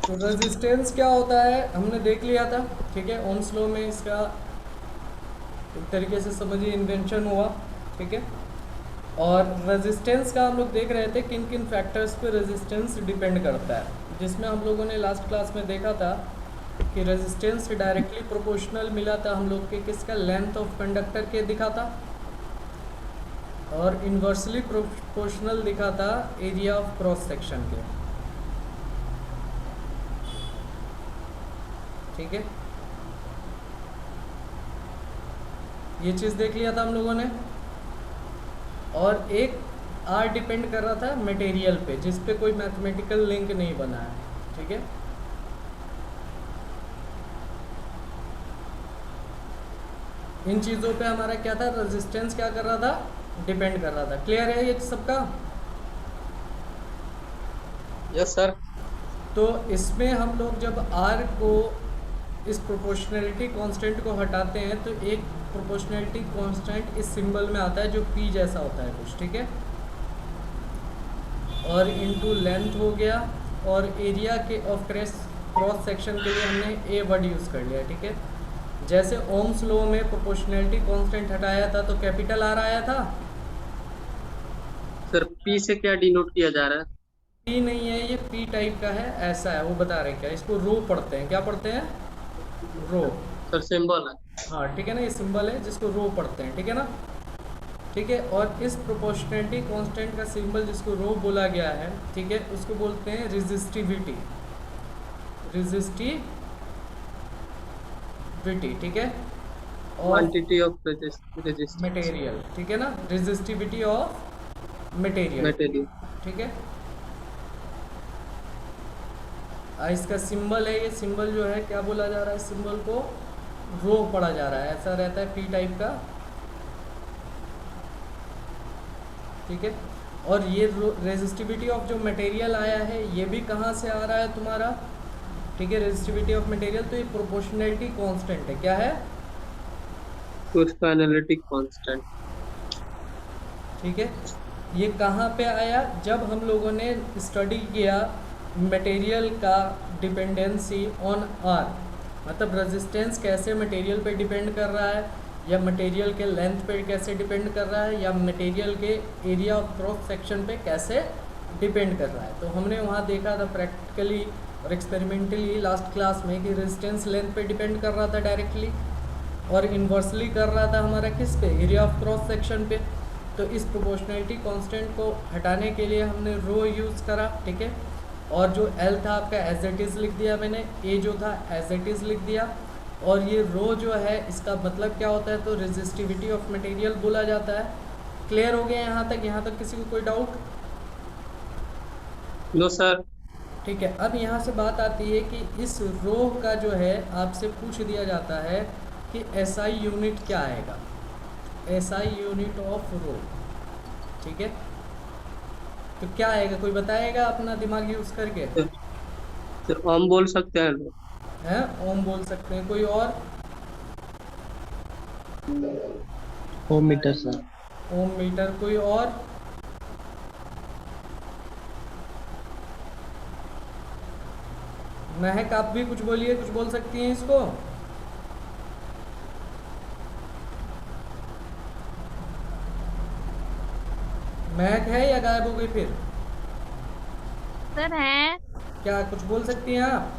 तो रेजिस्टेंस क्या होता है हमने देख लिया था, ठीक है। ओम्स लॉ में इसका एक तरीके से समझिए इन्वेंशन हुआ, ठीक है। और रेजिस्टेंस का हम लोग देख रहे थे किन किन फैक्टर्स पे रेजिस्टेंस डिपेंड करता है, जिसमें हम लोगों ने लास्ट क्लास में देखा था कि रेजिस्टेंस डायरेक्टली प्रोपोर्शनल मिला था हम लोग के किसका, लेंथ ऑफ कंडक्टर के दिखा था, और इन्वर्सली प्रोपोर्शनल दिखा था एरिया ऑफ क्रॉस सेक्शन के, ठीक है। ये चीज़ देख लिया था हम लोगों ने। और एक आर डिपेंड कर रहा था मटेरियल पे, जिस पे कोई मैथमेटिकल लिंक नहीं बना है, ठीक है। इन चीज़ों पे हमारा क्या था, रेजिस्टेंस क्या कर रहा था, डिपेंड कर रहा था। क्लियर है ये सबका? Yes sir. तो इसमें हम लोग जब आर को, इस प्रोपोर्शनैलिटी कांस्टेंट को हटाते हैं तो एक प्रोपोर्शनैलिटी कांस्टेंट इस सिंबल में आता है जो पी जैसा होता है कुछ, ठीक है। और इनटू लेंथ हो गया, और एरिया के ऑफ क्रॉस सेक्शन के लिए हमने ए वर्ड यूज़ कर लिया, ठीक है। जैसे ओम्स लॉ में प्रोपोर्शनैलिटी कांस्टेंट हटाया था तो कैपिटल आर आया था। सर पी से क्या डिनोट किया जा रहा है? पी नहीं है ये, पी टाइप का है, ऐसा है, वो बता रहे हैं क्या, इसको रो पढ़ते हैं, क्या पढ़ते हैं, रो। सर सिंबल है। हाँ ठीक है ना, ये सिंबल है जिसको रो पढ़ते हैं, ठीक है ना, ठीक है। और इस प्रोपोर्शनैलिटी कांस्टेंट का सिंबल जिसको रो बोला गया है, ठीक है, उसको बोलते हैं रेजिस्टिविटी, रेजिस्टिविटी, ठीक है। और क्वांटिटी ऑफ रेजिस्टेंस मटेरियल, ठीक है ना, रेजिस्टिविटी ऑफ मटेरियल, मटेरियल। ठीक है। इसका सिंबल है, ये सिंबल जो है क्या बोला जा रहा है, सिंबल को रो पढ़ा जा रहा है, ऐसा रहता है पी टाइप का, ठीक है। और ये रेजिस्टिविटी ऑफ जो मटेरियल आया है ये भी कहाँ से आ रहा है तुम्हारा, ठीक है, रेजिस्टिविटी ऑफ मटेरियल, तो ये प्रोपोर्शनैलिटी कांस्टेंट है, क्या है, तो उसका एनालिटिक कांस्टेंट। ठीक है। ये कहाँ पे आया, जब हम लोगों ने स्टडी किया मटेरियल का डिपेंडेंसी ऑन आर, मतलब रेजिस्टेंस कैसे मटेरियल पे डिपेंड कर रहा है, या मटेरियल के लेंथ पे कैसे डिपेंड कर रहा है, या मटेरियल के एरिया ऑफ क्रॉस सेक्शन पे कैसे डिपेंड कर रहा है। तो हमने वहाँ देखा था प्रैक्टिकली और एक्सपेरिमेंटली लास्ट क्लास में कि रेजिस्टेंस लेंथ पे डिपेंड कर रहा था डायरेक्टली, और इन्वर्सली कर रहा था हमारा किस पे, एरिया ऑफ क्रॉस सेक्शन पे। तो इस प्रोपोर्शनैलिटी कांस्टेंट को हटाने के लिए हमने रो यूज़ करा, ठीक है। और जो एल था आपका एज इट इज़ लिख दिया मैंने, ए जो था एज इट इज़ लिख दिया। और ये रो जो है इसका मतलब क्या होता है, तो रेजिस्टिविटी ऑफ मटेरियल बोला जाता है। क्लियर हो गया यहाँ तक? यहाँ तक किसी को कोई डाउट? No sir. ठीक है। अब यहाँ से बात आती है कि इस रो का जो है आपसे पूछ दिया जाता है कि एसआई यूनिट क्या आएगा, एसआई यूनिट ऑफ रो, ठीक है। तो क्या आएगा, कोई बताएगा अपना दिमाग यूज़ करके? सर हम बोल सकते हैं लोग। हैं, ओम बोल सकते हैं, कोई और? ओम मीटर सर। ओम मीटर, कोई और? महक आप भी कुछ बोलिए, कुछ बोल सकती हैं इसको? महक है या गायब हो गई फिर? सर है। क्या कुछ बोल सकती हैं आप?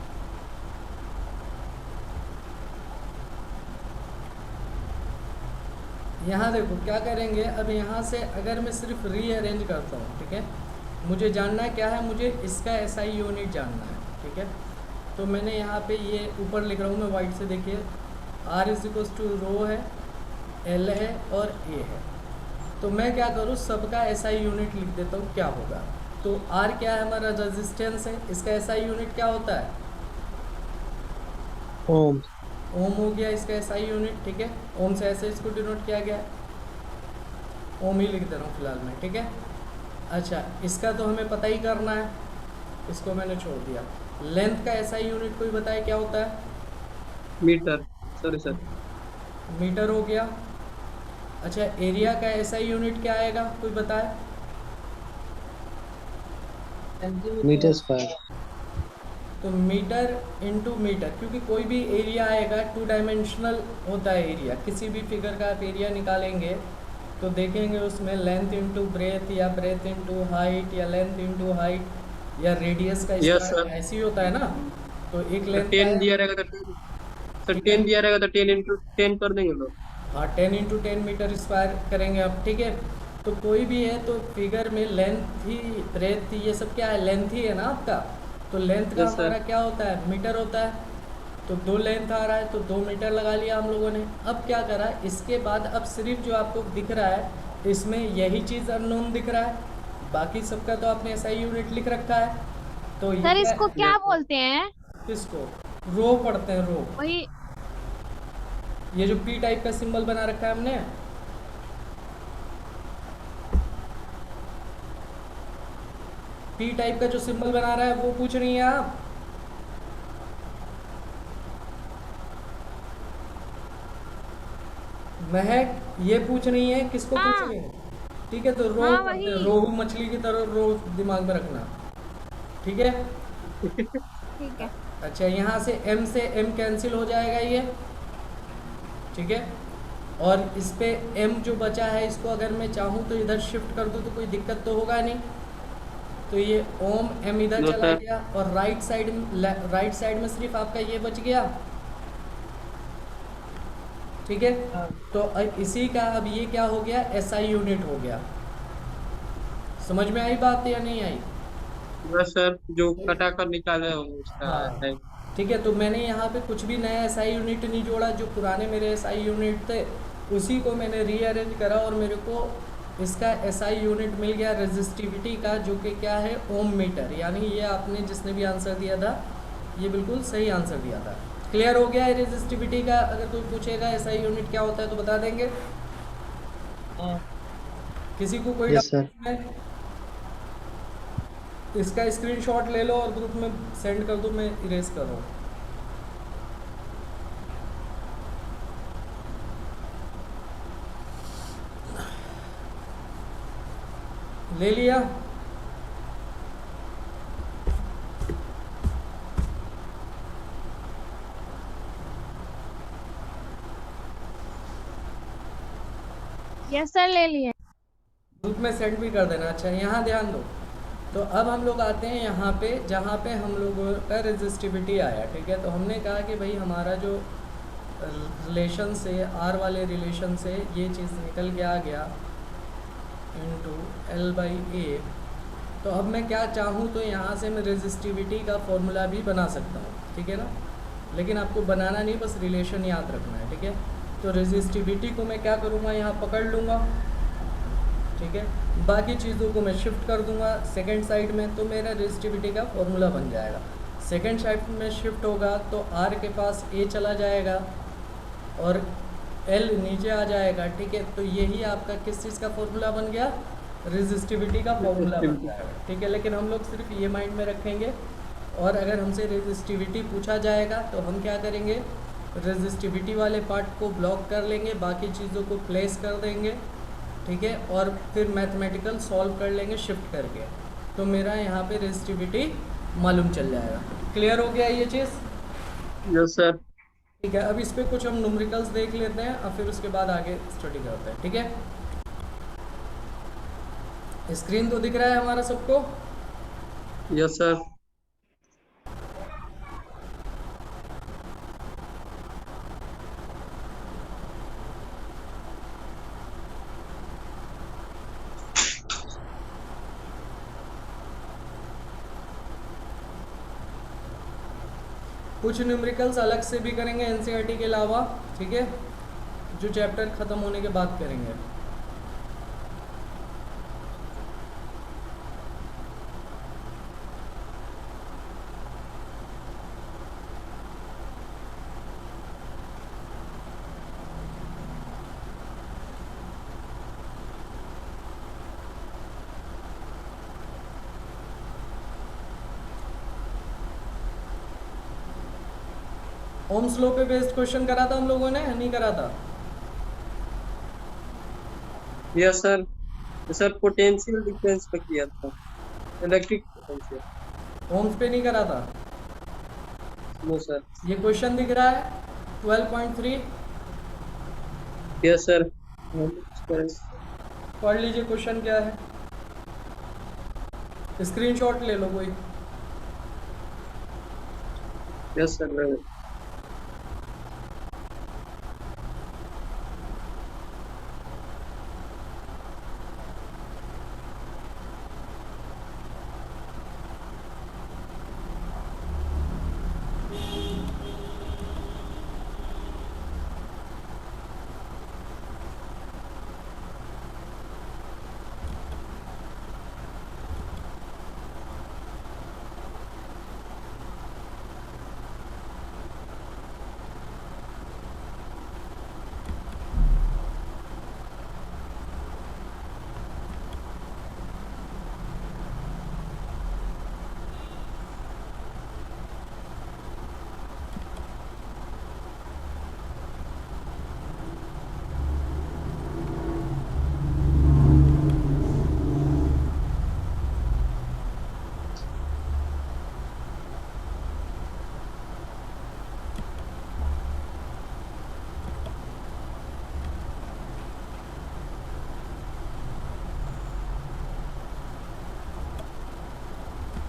यहाँ देखो क्या करेंगे, अब यहाँ से अगर मैं सिर्फ रीअरेंज करता हूँ, ठीक है, मुझे जानना क्या है, मुझे इसका एसआई यूनिट जानना है, ठीक है। तो मैंने यहाँ पे ये ऊपर लिख रहा हूँ मैं वाइट से, देखिए आर इज इक्वल्स टू रो है, एल है और ए है। तो मैं क्या करूँ, सबका एसआई यूनिट लिख देता हूँ, क्या होगा। तो आर क्या है, हमारा रेजिस्टेंस है, इसका एसआई यूनिट क्या होता है, ओम। ओम हो गया इसका एसआई यूनिट, ठीक है। ओम से ऐसे इसको डिनोट किया गया है, ओम ही लिख दे रहा हूँ फिलहाल मैं, ठीक है। अच्छा, इसका तो हमें पता ही करना है, इसको मैंने छोड़ दिया। लेंथ का एसआई यूनिट कोई बताए क्या होता है? मीटर। Sorry sir. मीटर हो गया। अच्छा, एरिया का एसआई यूनिट क्या आएगा, कोई बताए? Metre square. तो मीटर इनटू मीटर, क्योंकि कोई भी एरिया आएगा 2 डायमेंशनल होता है एरिया। किसी भी फिगर का आप एरिया निकालेंगे तो देखेंगे उसमें लेंथ इनटू ब्रेथ या ब्रेथ इनटू हाइट या लेंथ इनटू हाइट या रेडियस का यस स्क्वायर, सर। ऐसे ही होता है ना। तो एक तो लेंथ 10 है, दिया रहेगा तो 10, सर ठीक है, 10 दिया रहेगा तो 10 इंटू 10 कर देंगे लोग। हाँ 10 इंटू 10 मीटर स्क्वायर करेंगे आप, ठीक है। तो कोई भी है तो फिगर में लेंथ ही ब्रेथ ही ये सब क्या है, लेंथ ही है ना आपका। तो लेंथ का यस सर। हमारा क्या होता है, मीटर होता है। तो 2 लेंथ आ रहा है तो 2 मीटर लगा लिया हम लोगों ने। अब क्या करा, इसके बाद अब सिर्फ जो आपको दिख रहा है इसमें यही चीज़ अननोन दिख रहा है, बाकी सबका तो आपने ऐसा ही यूनिट लिख रखा है। तो ये सर क्या इसको है, क्या बोलते हैं? किसको, रो पढ़ते हैं, रो। वही। ये जो पी टाइप का सिंबल बना रखा है हमने, पी टाइप का जो सिंबल बना रहा है वो पूछ रही हैं आप। महक ये पूछ रही है, किसको पूछ हाँ रही है? ठीक है, तो रो हाँ पढ़ते हैं, वही। रोहू मछली की तरह रो दिमाग में रखना, ठीक है। ठीक है। अच्छा, यहाँ से एम कैंसिल हो जाएगा ये, ठीक है। और इस पे एम जो बचा है इसको अगर मैं चाहूँ तो इधर शिफ्ट कर दूँ तो कोई दिक्कत तो होगा नहीं। तो ये ओम एम इधर नो चला सर। गया और राइट साइड में सिर्फ आपका ये बच गया, ठीक है। तो अब इसी का अब ये क्या हो गया, एसआई यूनिट हो गया। समझ में आई बात या नहीं आई? यस सर, जो कटा कर निकाले हो उसका हाँ, है। ठीक है। तो मैंने यहाँ पे कुछ भी नया एसआई यूनिट नहीं जोड़ा, जो पुराने मेरे एसआई यूनिट थे उसी को मैंने रीअरेंज करा और मेरे को इसका एसआई यूनिट मिल गया रेजिस्टिविटी का, जो कि क्या है, ओम मीटर। यानी ये आपने जिसने भी आंसर दिया था ये बिल्कुल सही आंसर दिया था। क्लियर हो गया है रेजिस्टिविटी का? अगर कोई पूछेगा एसआई यूनिट क्या होता है तो बता देंगे। किसी को कोई यस सर। डाउट है? इसका स्क्रीनशॉट ले लो और ग्रुप में सेंड कर दो, मैं इरेज कर रहा हूँ। ले लिया? यस सर ले लिए। ग्रुप में सेंड भी कर देना। अच्छा, यहाँ ध्यान दो। तो अब हम लोग आते हैं यहाँ पे जहाँ पे हम लोगों का रेजिस्टिविटी आया, ठीक है। तो हमने कहा कि भाई हमारा जो रिलेशन से, आर वाले रिलेशन से ये चीज़ निकल के आ गया इंटू एल बाई ए। तो अब मैं क्या चाहूँ तो यहाँ से मैं रेजिस्टिविटी का फॉर्मूला भी बना सकता हूँ, ठीक है ना। लेकिन आपको बनाना नहीं, बस रिलेशन याद रखना है, ठीक है। तो रेजिस्टिविटी को मैं क्या करूँगा, यहाँ पकड़ लूँगा, ठीक है। बाकी चीज़ों को मैं शिफ्ट कर दूंगा सेकंड साइड में, तो मेरा रेजिस्टिविटी का फॉर्मूला बन जाएगा। सेकंड साइड में शिफ्ट होगा तो आर के पास ए चला जाएगा और एल नीचे आ जाएगा, ठीक है। तो यही आपका किस चीज़ का फॉर्मूला बन गया, रेजिस्टिविटी का फॉर्मूला बन जाएगा, ठीक है। लेकिन हम लोग सिर्फ ये माइंड में रखेंगे, और अगर हमसे रेजिस्टिविटी पूछा जाएगा तो हम क्या करेंगे, रेजिस्टिविटी वाले पार्ट को ब्लॉक कर लेंगे, बाकी चीज़ों को प्लेस कर देंगे, ठीक है। और फिर मैथमेटिकल सॉल्व कर लेंगे शिफ्ट करके, तो मेरा यहाँ पे रेजिस्टिविटी मालूम चल जाएगा। क्लियर हो गया ये चीज़? Yes sir. ठीक है। अब इस पर कुछ हम न्यूमेरिकल्स देख लेते हैं और फिर उसके बाद आगे स्टडी करते हैं, ठीक है। स्क्रीन तो दिख रहा है हमारा सबको? Yes sir. कुछ न्यूमेरिकल्स अलग से भी करेंगे एनसीईआरटी के अलावा, ठीक है, जो चैप्टर ख़त्म होने के बाद करेंगे। ओम्स लॉ पे बेस्ड क्वेश्चन करा था हम लोगों ने, नहीं करा था? Yes sir. Sir potential difference पे किया था, इलेक्ट्रिक पोटेंशियल। ओम्स पे नहीं करा था? No sir. ये क्वेश्चन दिख रहा है 12.3, यस सर। पढ़ लीजिए क्वेश्चन क्या है, स्क्रीनशॉट ले लो कोई। Yes sir.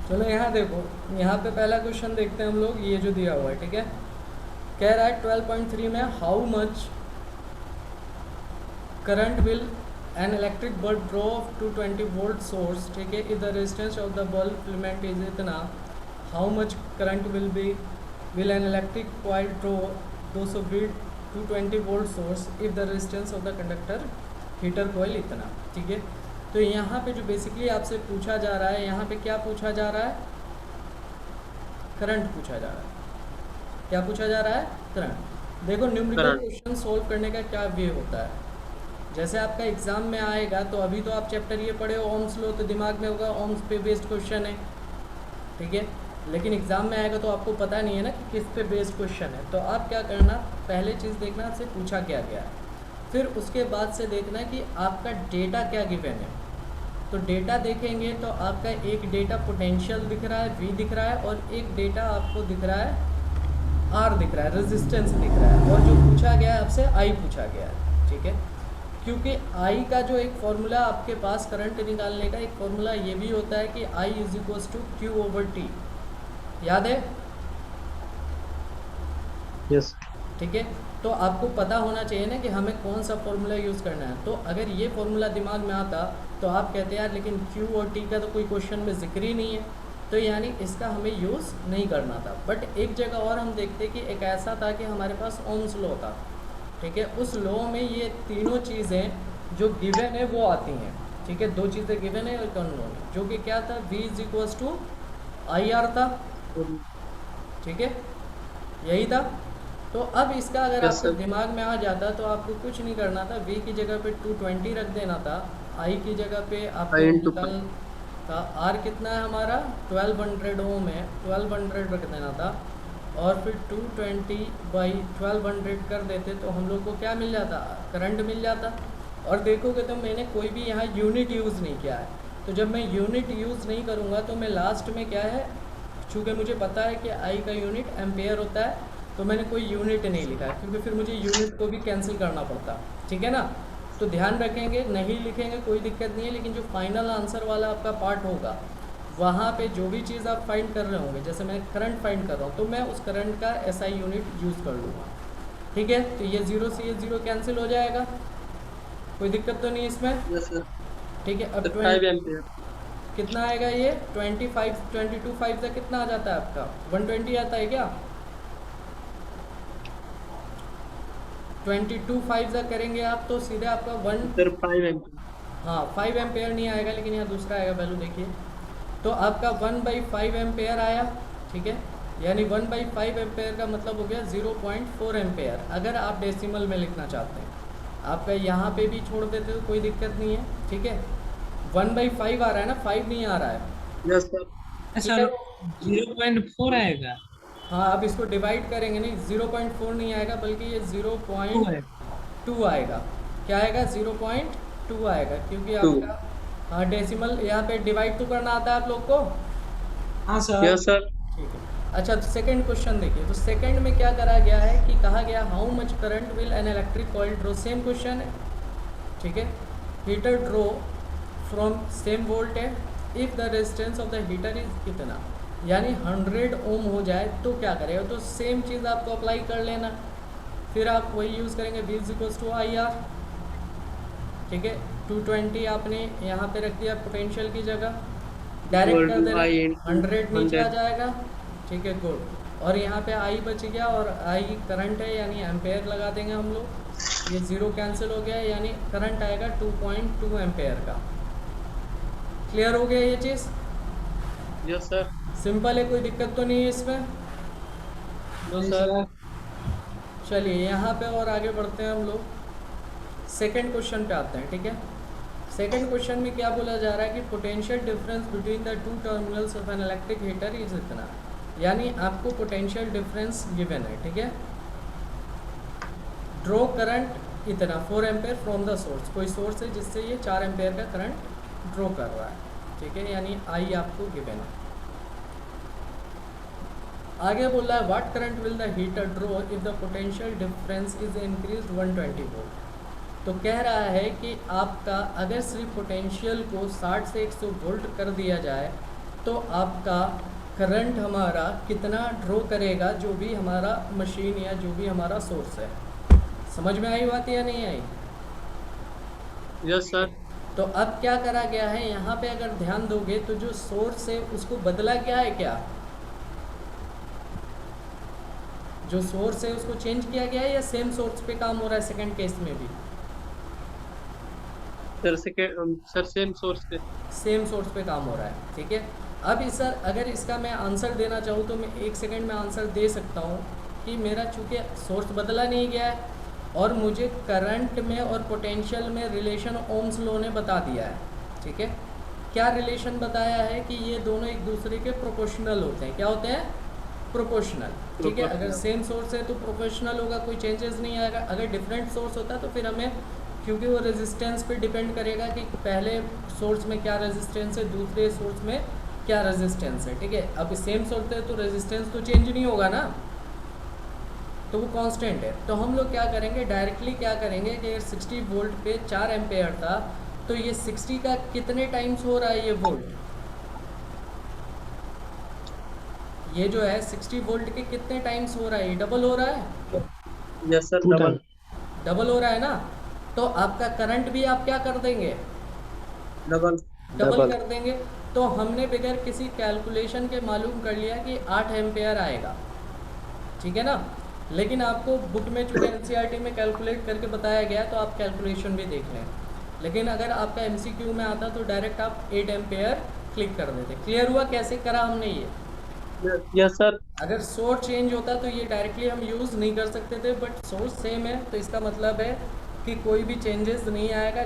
चलो यहाँ देखो, यहाँ पे पहला क्वेश्चन देखते हैं हम लोग, ये जो दिया हुआ है, ठीक है। कह रहा है 12.3 में how much current will an electric bulb draw 220 volt source, ठीक है, if the resistance of the bulb filament is इतना, how much current will an electric coil draw 220 220 volt source if the resistance of the conductor heater coil इतना, ठीक है। तो यहाँ पे जो बेसिकली आपसे पूछा जा रहा है, यहाँ पे क्या पूछा जा रहा है, करंट पूछा जा रहा है। क्या पूछा जा रहा है? करंट। देखो न्यूमेरिकल करंट। क्वेश्चन सॉल्व करने का क्या वे होता है, जैसे आपका एग्जाम में आएगा तो अभी तो आप चैप्टर ये पढ़े हो ओम्स लो, तो दिमाग में होगा ओम्स पे बेस्ड क्वेश्चन है, ठीक है। लेकिन एग्जाम में आएगा तो आपको पता नहीं है ना कि किस पे बेस्ड क्वेश्चन है। तो आप क्या करना, पहले चीज़ देखना आपसे पूछा क्या गया है, फिर उसके बाद से देखना कि आपका डेटा क्या गिवन है। तो डेटा देखेंगे तो आपका एक डेटा पोटेंशियल दिख रहा है V दिख रहा है, और एक डेटा आपको दिख रहा है R दिख रहा है, रेजिस्टेंस दिख रहा है, और जो पूछा गया है आपसे I पूछा गया है, ठीक है। क्योंकि I का जो एक फॉर्मूला आपके पास करंट निकालने का एक फॉर्मूला ये भी होता है कि I = Q/T, याद है? यस। ठीक है। तो आपको पता होना चाहिए ना कि हमें कौन सा फॉर्मूला यूज़ करना है। तो अगर ये फॉर्मूला दिमाग में आता तो आप कहते हैं यार लेकिन Q और T का तो कोई क्वेश्चन में जिक्र ही नहीं है, तो यानी इसका हमें यूज़ नहीं करना था। बट एक जगह और हम देखते कि एक ऐसा था कि हमारे पास ओम्स लॉ था, ठीक है। उस लॉ में ये तीनों चीज़ें जो गिवन है वो आती हैं, ठीक है। दो चीज़ें गिवन है और एक अननोन है, जो कि क्या था, V = IR था, ठीक है, यही था। तो अब इसका अगर Yes, आपको sir. दिमाग में आ जाता तो आपको कुछ नहीं करना था, V की जगह पे 220 रख देना था, I की जगह पे आपको I into निकाल था, R कितना है हमारा 1200 ओम है, 1200 रख देना था, और फिर 220/1200 कर देते तो हम लोग को क्या मिल जाता, करंट मिल जाता। और देखोगे तो मैंने कोई भी यहाँ यूनिट यूज़ नहीं किया है, तो जब मैं यूनिट यूज़ नहीं करूँगा तो मैं लास्ट में क्या है, चूँकि मुझे पता है कि I का यूनिट एम्पेयर होता है, तो मैंने कोई यूनिट नहीं लिखा है, क्योंकि फिर मुझे यूनिट को भी कैंसिल करना पड़ता, ठीक है ना। तो ध्यान रखेंगे, नहीं लिखेंगे कोई दिक्कत नहीं है, लेकिन जो फाइनल आंसर वाला आपका पार्ट होगा वहाँ पे जो भी चीज़ आप फाइंड कर रहे होंगे, जैसे मैं करंट फाइंड कर रहा हूँ तो मैं उस करंट का SI यूनिट यूज़ कर लूँगा, ठीक है। तो ये 0 से ये 0 कैंसिल हो जाएगा, कोई दिक्कत तो नहीं इसमें, Yes, sir. ठीक है। अब 5 ampere. कितना आएगा ये 22/5 से कितना आ जाता है आपका 120 आता है क्या, 22/5 से करेंगे आप तो सीधे आपका 1, Sir, 5 ampere. हाँ 5 एम्पेयर नहीं आएगा, लेकिन यहाँ दूसरा आएगा वैल्यू देखिए, तो आपका 1/5 एम्पेयर आया, ठीक है। यानी 1/5 एम्पेयर का मतलब हो गया 0.4 एम्पेयर, अगर आप डेसिमल में लिखना चाहते हैं। आपका यहाँ पे भी छोड़ देते तो कोई दिक्कत नहीं है, ठीक है। 1/5 आ रहा है ना, 5 नहीं आ रहा है, Yes, sir. सर 0.4 आएगा। हाँ। अब इसको डिवाइड करेंगे, नहीं 0.4 नहीं आएगा, बल्कि ये 0.2 आएगा। क्या आएगा, 0.2 आएगा, क्योंकि 2. आपका हाँ डेसिमल यहाँ पे डिवाइड तो करना आता है आप लोग को, हाँ सर। Yes, sir. ठीक है। अच्छा, तो सेकंड क्वेश्चन देखिए। तो सेकंड में क्या करा गया है कि कहा गया how much current will an electric coil draw, same question है, ठीक है। Heater draw from same volt है if the resistance of the heater is इतना, यानी 100 ओम हो जाए तो क्या करेगा, तो सेम चीज़ आपको अप्लाई कर लेना। फिर आप वही यूज़ करेंगे, V equals to I R, ठीक है। 220 आपने यहाँ पे रख दिया पोटेंशियल की जगह, डायरेक्ट कर देना, 100 नीचे आ जाएगा, ठीक है, गुड। और यहाँ पे आई बच गया, और आई करंट है यानी एम्पेयर लगा देंगे हम लोग, ये ज़ीरो कैंसिल हो गया, यानी करंट आएगा 2.2 एम्पेयर का। क्लियर हो गया ये चीज़? Yes sir. सिंपल है, कोई दिक्कत तो नहीं है इसमें? No sir. चलिए यहाँ पे और आगे बढ़ते हैं हम लोग, सेकंड क्वेश्चन पे आते हैं, ठीक है। सेकंड क्वेश्चन में क्या बोला जा रहा है कि potential difference between the two terminals of an electric heater is इतना, यानी आपको पोटेंशियल डिफरेंस गिवन है, ठीक है। ड्रॉ करंट इतना 4 एम्पेयर फ्रॉम द सोर्स, कोई सोर्स है जिससे ये 4 एम्पेयर का करंट ड्रॉ कर रहा है, ठीक है, यानी आई आपको गिवन है। आगे बोल रहा है what current will the heater draw if the potential difference is increase 120 volt. तो कह रहा है कि आपका अगर सिर्फ पोटेंशियल को 60 से 100 वोल्ट कर दिया जाए तो आपका करंट हमारा कितना ड्रॉ करेगा, जो भी हमारा मशीन या जो भी हमारा सोर्स है। समझ में आई बात या नहीं आई? Yes sir. तो अब क्या करा गया है यहाँ पे, अगर ध्यान दोगे तो जो सोर्स है उसको बदला गया है, क्या जो सोर्स है उसको चेंज किया गया है या सेम सोर्स पे काम हो रहा है सेकंड केस में भी? सर सेम सोर्स पे। सेम सोर्स पे काम हो रहा है, ठीक है। अब इस सर अगर इसका मैं आंसर देना चाहूँ तो मैं 1 सेकंड में आंसर दे सकता हूँ कि मेरा चूँकि सोर्स बदला नहीं गया है और मुझे करंट में और पोटेंशियल में रिलेशन ओम्स लॉ ने बता दिया है, ठीक है। क्या रिलेशन बताया है कि ये दोनों एक दूसरे के प्रोपोर्शनल होते हैं। क्या होते हैं? प्रोपोर्शनल, ठीक है। अगर सेम सोर्स है तो प्रोपोर्शनल होगा, कोई चेंजेस नहीं आएगा। अगर डिफरेंट सोर्स होता है तो फिर हमें, क्योंकि वो रेजिस्टेंस पे डिपेंड करेगा कि पहले सोर्स में क्या रेजिस्टेंस है, दूसरे सोर्स में क्या रेजिस्टेंस है, ठीक है। अब सेम सोर्स है तो रेजिस्टेंस तो चेंज नहीं होगा ना, तो वो कांस्टेंट है। तो हम लोग क्या करेंगे, डायरेक्टली क्या करेंगे कि 60 वोल्ट पे 4 एम्पेयर था, तो ये 60 का कितने टाइम्स हो रहा है ये वोल्ट, ये जो है 60 वोल्ट के कितने टाइम्स हो रहा है, ये डबल हो रहा है। यस सर, डबल डबल हो रहा है ना, तो आपका करंट भी आप क्या कर देंगे, डबल कर देंगे। तो हमने बगैर किसी कैलकुलेशन के मालूम कर लिया कि 8 एम्पेयर आएगा, ठीक है ना। लेकिन आपको बुक में चूँकि एनसीईआरटी में कैलकुलेट करके बताया गया है तो आप कैलकुलेशन भी देख लें। लेकिन अगर आपका एमसीक्यू में आता तो डायरेक्ट आप 8 एम्पेयर क्लिक कर देते। क्लियर हुआ कैसे करा हमने ये? Yes sir. अगर सोर्स चेंज होता तो ये डायरेक्टली हम यूज़ नहीं कर सकते थे, बट सोर्स सेम है तो इसका मतलब है कि कोई भी चेंजेस नहीं आएगा,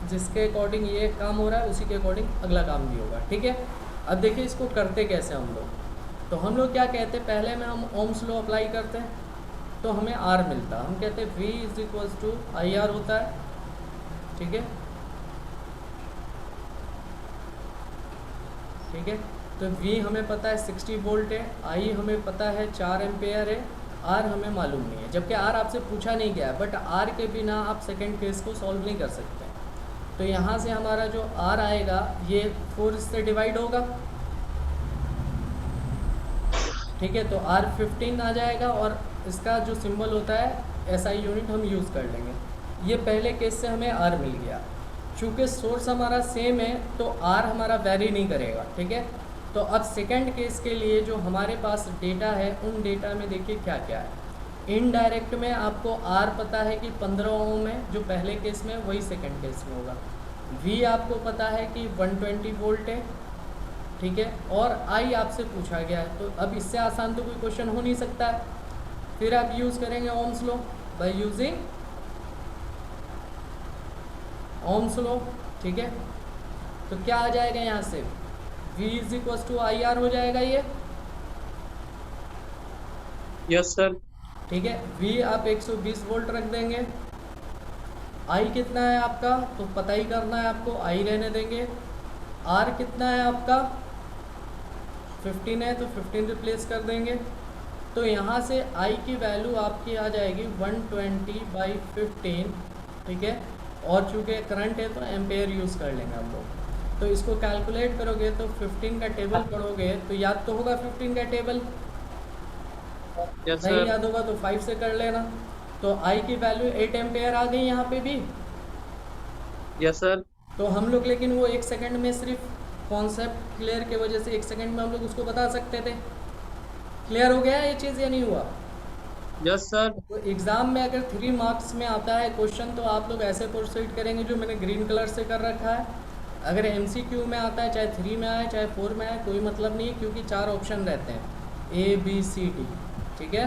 जिसके अकॉर्डिंग ये काम हो रहा है उसी के अकॉर्डिंग अगला काम भी होगा, ठीक है। अब देखिए इसको करते कैसे हम लोग। तो हम लोग क्या कहते हैं, पहले में हम ओम्स लॉ अप्लाई करते हैं तो हमें आर मिलता, हम कहते हैं V is equals to I R होता है, ठीक है, ठीक है। तो V हमें पता है 60 वोल्ट है, I हमें पता है 4 एम्पेयर है, R हमें मालूम नहीं है, जबकि R आपसे पूछा नहीं गया, बट R के बिना आप सेकंड केस को सॉल्व नहीं कर सकते। तो यहाँ से हमारा जो R आएगा ये 4 इससे डिवाइड होगा, ठीक है। तो R 15 आ जाएगा और इसका जो सिंबल होता है SI यूनिट हम यूज़ कर लेंगे। ये पहले केस से हमें R मिल गया। चूँकि सोर्स हमारा सेम है तो R हमारा वेरी नहीं करेगा, ठीक है। तो अब सेकंड केस के लिए जो हमारे पास डेटा है उन डेटा में देखिए क्या क्या है। इनडायरेक्ट में आपको R पता है कि 15 ओम है, जो पहले केस में वही सेकंड केस में होगा। V आपको पता है कि 120 वोल्ट है, ठीक है, और I आपसे पूछा गया है। तो अब इससे आसान तो कोई क्वेश्चन हो नहीं सकता है। फिर आप यूज़ करेंगे ohm's law by using ohm's law, ठीक है। तो क्या आ जाएगा यहाँ से, V is equal to I R हो जाएगा ये। Yes sir. ठीक है, V आप 120 वोल्ट रख देंगे। I कितना है आपका तो पता ही करना है आपको, I रहने देंगे। R कितना है आपका 15 है तो 15 रिप्लेस कर देंगे। तो यहाँ से I की वैल्यू आपकी आ जाएगी 120/15, ठीक है। और चूँकि करंट है तो एम्पेयर यूज़ कर लेंगे हम लोग। तो इसको कैलकुलेट करोगे तो 15 का टेबल पढ़ोगे तो याद तो होगा 15 का टेबल, यस नहीं सर। याद होगा तो 5 से कर लेना। तो I की वैल्यू 8 एम्पेयर आ गई यहाँ पे भी। Yes sir. तो हम लोग लेकिन वो 1 सेकंड में सिर्फ कॉन्सेप्ट क्लियर के वजह से 1 सेकंड में हम लोग उसको बता सकते थे। क्लियर हो गया ये चीज़ या नहीं हुआ? Yes sir. तो एग्ज़ाम में अगर 3 मार्क्स में आता है क्वेश्चन तो आप लोग ऐसे प्रोसीड करेंगे जो मैंने ग्रीन कलर से कर रखा है। अगर MCQ में आता है, चाहे 3 में आए चाहे 4 में आए, कोई मतलब नहीं है, क्योंकि 4 ऑप्शन रहते हैं A B C D, ठीक है।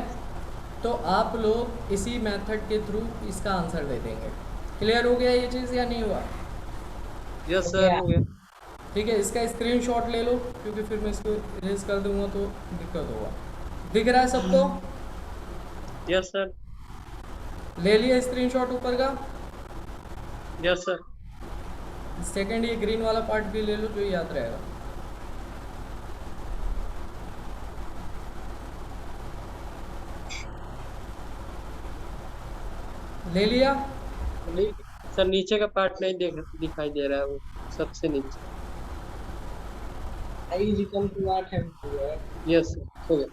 तो आप लोग इसी मेथड के थ्रू इसका आंसर दे देंगे। क्लियर हो गया ये चीज़ या नहीं हुआ? यस सर हो गया। ठीक है, इसका स्क्रीनशॉट ले लो क्योंकि फिर मैं इसको इरेज कर दूंगा तो दिक्कत होगा। दिख रहा है सबको? Yes sir. ले लिया स्क्रीनशॉट ऊपर का? Yes sir. सेकंड ये ग्रीन वाला पार्ट भी ले लो जो याद रहेगा। ले लिया? सर नीचे का पार्ट नहीं दिखाई दे रहा है, वो सबसे नीचे। I is equal to 8 ampere. Yes sir हो गया।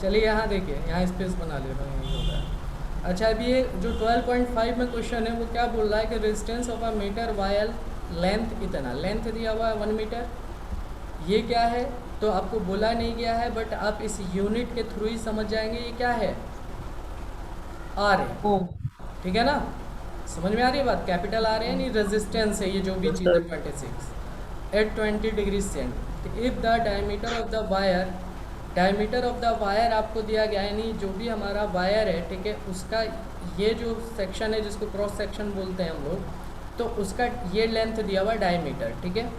चलिए यहाँ देखिए, यहाँ स्पेस बना ले रहा हूँ, यही होता है। अच्छा, अभी ये जो 12.5 में क्वेश्चन है वो क्या बोल रहा है कि resistance of a metre wire length इतना, लेंथ दिया हुआ है 1 मीटर। ये क्या है तो आपको बोला नहीं गया है, बट आप इस यूनिट के थ्रू ही समझ जाएंगे ये क्या है, आर है, ठीक है ना। समझ में आ रही है बात? कैपिटल आर है नहीं, रेजिस्टेंस है ये जो भी चीज़ है 26 at 20 degree cent. If the diameter of the wire, diameter of the wire आपको दिया गया है, यानी जो भी हमारा वायर है, ठीक है, उसका ये जो सेक्शन है जिसको क्रॉस सेक्शन बोलते हैं हम लोग, तो उसका ये लेंथ दिया हुआ डायमीटर, ठीक है।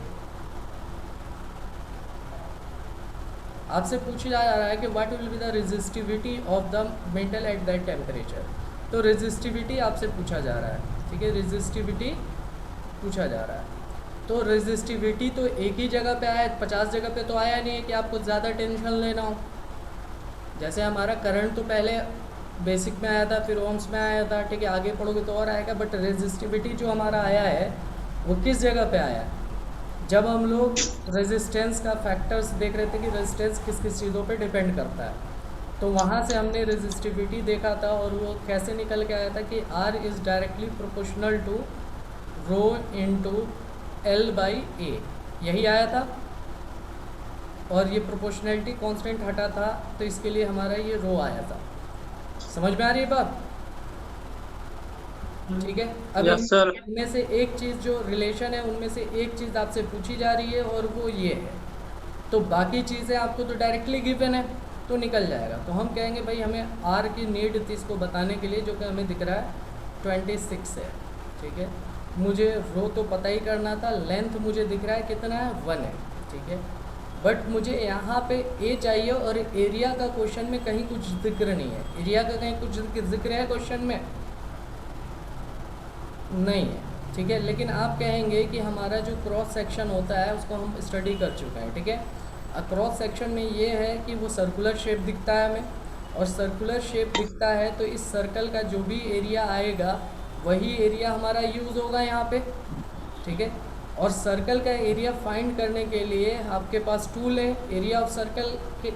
आपसे पूछा जा रहा है कि what will be the resistivity of the metal at that temperature. तो रेजिस्टिविटी आपसे पूछा जा रहा है, ठीक है, रेजिस्टिविटी पूछा जा रहा है। तो रेजिस्टिविटी तो एक ही जगह पे आया है, 50 जगह पे तो आया नहीं है कि आपको ज़्यादा टेंशन लेना हो। जैसे हमारा करंट तो पहले बेसिक में आया था, फिर ओम्स में आया था, ठीक है, आगे पढ़ोगे तो और आएगा। बट रेजिस्टिविटी जो हमारा आया है वो किस जगह पे आया है? जब हम लोग रेजिस्टेंस का फैक्टर्स देख रहे थे कि रेजिस्टेंस किस किस चीज़ों पे डिपेंड करता है, तो वहाँ से हमने रेजिस्टिविटी देखा था और वो कैसे निकल के आया था कि R is directly proportional to rho into L/A, यही आया था। और ये प्रोपोर्शनैलिटी कांस्टेंट हटा था तो इसके लिए हमारा ये रो आया था। समझ में आ रही है बात? ठीक है। अब Yes, sir. इनमें से एक चीज़ जो रिलेशन है उनमें से एक चीज़ आपसे पूछी जा रही है और वो ये है, तो बाकी चीज़ें आपको तो डायरेक्टली गिवन है तो निकल जाएगा। तो हम कहेंगे भाई हमें आर की नीड थी इसको बताने के लिए, जो कि हमें दिख रहा है 26 है, ठीक है। मुझे रो तो पता ही करना था, लेंथ मुझे दिख रहा है कितना है, 1 है, ठीक है। बट मुझे यहाँ पे ए चाहिए और एरिया का क्वेश्चन में कहीं कुछ जिक्र नहीं है। एरिया का कहीं कुछ जिक्र है क्वेश्चन में? नहीं है, ठीक है। लेकिन आप कहेंगे कि हमारा जो क्रॉस सेक्शन होता है उसको हम स्टडी कर चुके हैं, ठीक है। क्रॉस सेक्शन में ये है कि वो सर्कुलर शेप दिखता है हमें, और सर्कुलर शेप दिखता है तो इस सर्कल का जो भी एरिया आएगा वही एरिया हमारा यूज़ होगा यहाँ पे, ठीक है। और सर्कल का एरिया फाइंड करने के लिए आपके पास टूल है, एरिया ऑफ सर्कल के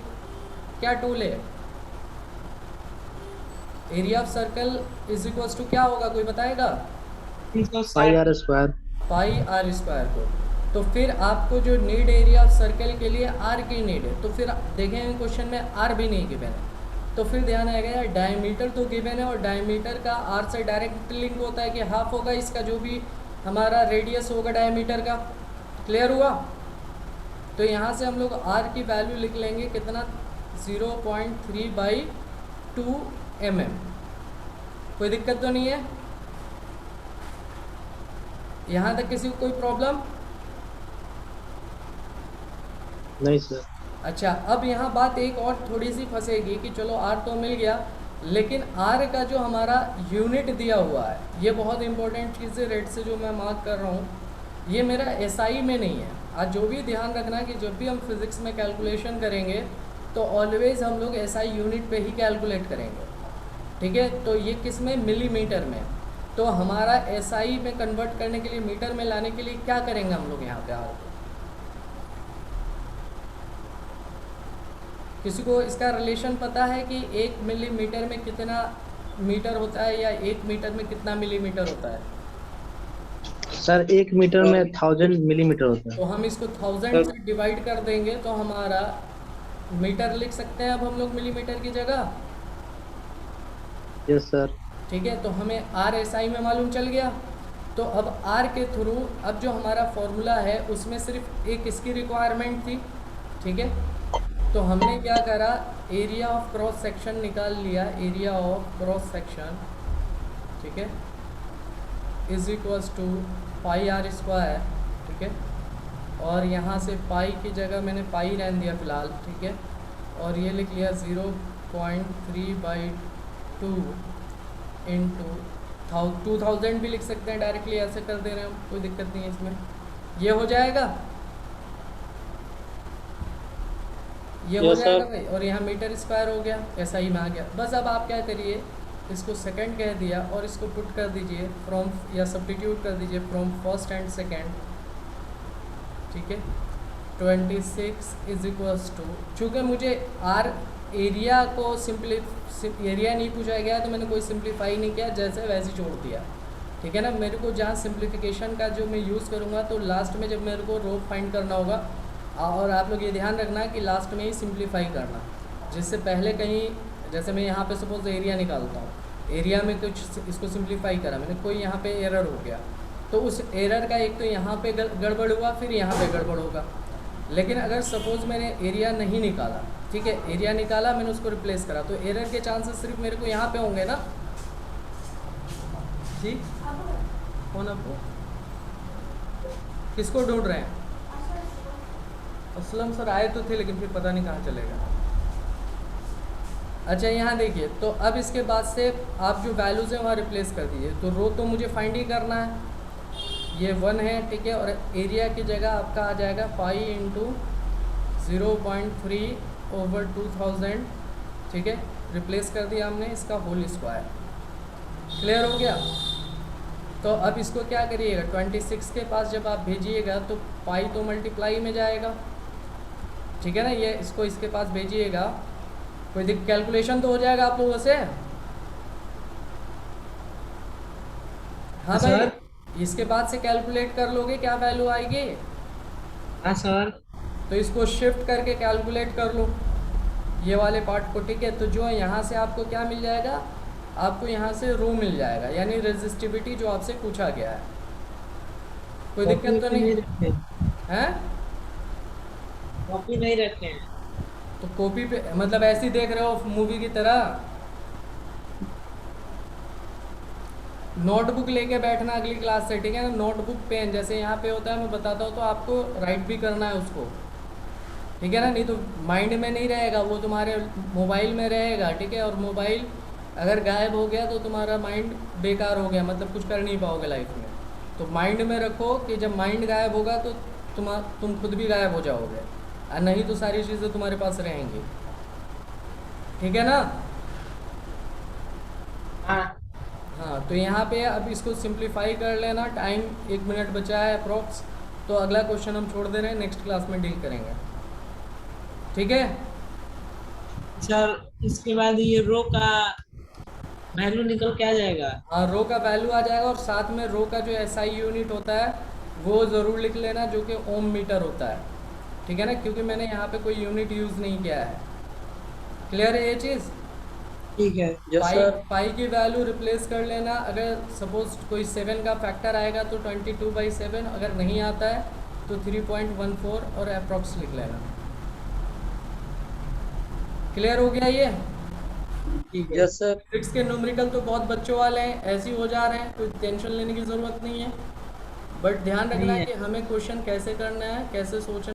क्या टूल है? Area of circle is equals to क्या होगा, कोई बताएगा? Pi r square. Pi r square को। तो फिर आपको जो नीड एरिया ऑफ सर्कल के लिए आर की नीड है, तो फिर देखेंगे क्वेश्चन में आर भी नहीं गिवन है, तो फिर ध्यान आएगा यार डायमीटर तो गिवन है और डायमीटर का आर से डायरेक्ट लिंक होता है कि हाफ होगा इसका जो भी हमारा रेडियस होगा डायमीटर का। क्लियर हुआ? तो यहाँ से हम लोग आर की वैल्यू लिख लेंगे कितना, 0.3/2 mm। कोई दिक्कत तो नहीं है? यहाँ तक किसी को कोई प्रॉब्लम? नहीं सर। अच्छा, अब यहाँ बात एक और थोड़ी सी फंसेगी कि चलो आर तो मिल गया, लेकिन आर का जो हमारा यूनिट दिया हुआ है, ये बहुत इंपॉर्टेंट चीज़ है, रेड से जो मैं मार्क कर रहा हूँ, ये मेरा एसआई में नहीं है। आज जो भी ध्यान रखना कि जब भी हम फिज़िक्स में कैलकुलेशन करेंगे तो ऑलवेज़ हम लोग एसआई यूनिट पे ही कैलकुलेट करेंगे, ठीक है। तो ये किस में, मिलीमीटर में। तो हमारा एसआई में कन्वर्ट करने के लिए, मीटर में लाने के लिए क्या करेंगे हम लोग यहाँ पे आर को? किसी को इसका रिलेशन पता है कि 1 मिलीमीटर में कितना मीटर होता है, या 1 मीटर में कितना मिलीमीटर होता है? सर 1 मीटर में 1000 मिलीमीटर होता तो है। हम इसको 1000 से डिवाइड कर देंगे तो हमारा मीटर लिख सकते हैं अब हम लोग मिलीमीटर की जगह, यस सर। ठीक है। तो हमें आर एस आई में मालूम चल गया। तो अब आर के थ्रू अब जो हमारा फॉर्मूला है उसमें सिर्फ एक इसकी रिक्वायरमेंट थी, ठीक है। तो हमने क्या करा, एरिया ऑफ क्रॉस सेक्शन निकाल लिया, एरिया ऑफ क्रॉस सेक्शन, ठीक है, is equals to pi r square, ठीक है। और यहाँ से पाई की जगह मैंने पाई रहने दिया फ़िलहाल, ठीक है। और ये लिख लिया 0.3/2 इंटू 2000 भी लिख सकते हैं डायरेक्टली, ऐसे कर दे रहे हैं हम, कोई दिक्कत नहीं है इसमें। ये हो जाएगा, ये हो Yes, जाएगा sir. भाई। और यहाँ मीटर स्क्वायर हो गया, ऐसा ही में आ गया। बस अब आप क्या करिए, इसको सेकंड कह दिया और इसको पुट कर दीजिए फ्रॉम, या सब्स्टिट्यूट कर दीजिए फ्रॉम फर्स्ट एंड सेकंड, ठीक है। 26 इज इक्वल्स टू, चूँकि मुझे आर एरिया को एरिया नहीं पूछा गया तो मैंने कोई सिंप्लीफाई नहीं किया, जैसे वैसे ही छोड़ दिया, ठीक है ना। मेरे को जहाँ सिंप्लीफिकेशन का जो मैं यूज़ करूँगा तो लास्ट में जब मेरे को रो फाइंड करना होगा, और आप लोग ये ध्यान रखना कि लास्ट में ही सिंप्लीफाई करना, जिससे पहले कहीं, जैसे मैं यहाँ पे सपोज एरिया निकालता हूँ, एरिया में कुछ इसको सिंप्लीफाई करा मैंने, कोई यहाँ पे एरर हो गया तो उस एरर का एक तो यहाँ पे गड़बड़ हुआ, फिर यहाँ पे गड़बड़ होगा। लेकिन अगर सपोज़ मैंने एरिया नहीं निकाला, ठीक है, एरिया निकाला मैंने, उसको रिप्लेस करा, तो एरर के चांसेस सिर्फ मेरे को यहाँ पे होंगे ना जी। कौन आपको, किसको ढूंढ रहे हैं? असलम सर आए तो थे लेकिन फिर पता नहीं कहाँ चले गए। अच्छा यहाँ देखिए, तो अब इसके बाद से आप जो वैल्यूज़ हैं वहाँ रिप्लेस कर दीजिए। तो रो तो मुझे फाइंड ही करना है, ये 1 है, ठीक है। और एरिया की जगह आपका आ जाएगा 5 इंटू 0.3/2000, ठीक है। रिप्लेस कर दिया हमने, इसका होल स्क्वायर। क्लियर हो गया? तो अब इसको क्या करिएगा, 26 के पास जब आप भेजिएगा तो पाई तो मल्टीप्लाई में जाएगा, ठीक है ना। ये इसको इसके पास भेजिएगा, कोई कैलकुलेशन तो हो जाएगा आप लोगों से। हाँ भाई, सर। इसके बाद से कैलकुलेट कर लोगे क्या वैल्यू आएगी। हाँ सर। तो इसको शिफ्ट करके कैलकुलेट कर लो ये वाले पार्ट को, ठीक है। तो जो यहाँ से आपको क्या मिल जाएगा, आपको यहाँ से रो मिल जाएगा, यानी रेजिस्टिविटी जो आपसे पूछा गया है। कोई दिक्कत तो नहीं है? कॉपी नहीं रखे हैं। तो कॉपी पे मतलब ऐसे ही देख रहे हो मूवी की तरह, नोटबुक लेके बैठना अगली क्लास से, ठीक है ना। नोटबुक पेन जैसे यहाँ पे होता है, मैं बताता हूँ, तो आपको राइट भी करना है उसको, ठीक है ना। नहीं तो माइंड में नहीं रहेगा, वो तुम्हारे मोबाइल में रहेगा, ठीक है। और मोबाइल अगर गायब हो गया तो तुम्हारा माइंड बेकार हो गया, मतलब कुछ कर नहीं पाओगे लाइफ में। तो माइंड में रखो कि जब माइंड गायब होगा तो तुम खुद भी गायब हो जाओगे, और नहीं तो सारी चीज़ें तुम्हारे पास रहेंगी, ठीक है ना। हाँ। हाँ, तो यहाँ पे अब इसको सिंप्लीफाई कर लेना, टाइम 1 मिनट बचा है अप्रॉक्स। तो अगला क्वेश्चन हम छोड़ दे रहे हैं, नेक्स्ट क्लास में डील करेंगे, ठीक है। सर इसके बाद ये रो का वैल्यू निकल के आ जाएगा। हाँ, रो का वैल्यू आ जाएगा, और साथ में रो का जो एसआई यूनिट होता है वो ज़रूर लिख लेना, जो कि ओम मीटर होता है, ठीक है ना, क्योंकि मैंने यहाँ पे कोई यूनिट यूज़ नहीं किया है। क्लियर है ये चीज़? ठीक है। यस पाई सर। पाई की वैल्यू रिप्लेस कर लेना। अगर सपोज कोई 7 का फैक्टर आएगा तो 22/7, अगर नहीं आता है तो 3.14 और अप्रॉक्स लिख लेना। क्लियर हो गया ये? ठीक है। Yes sir. फिजिक्स के न्यूमेरिकल तो बहुत बच्चों वाले हैं, ऐसे ही हो जा रहे हैं, कोई टेंशन लेने की ज़रूरत नहीं है। बट ध्यान रखना नहीं है है। कि हमें क्वेश्चन कैसे करना है, कैसे सोचना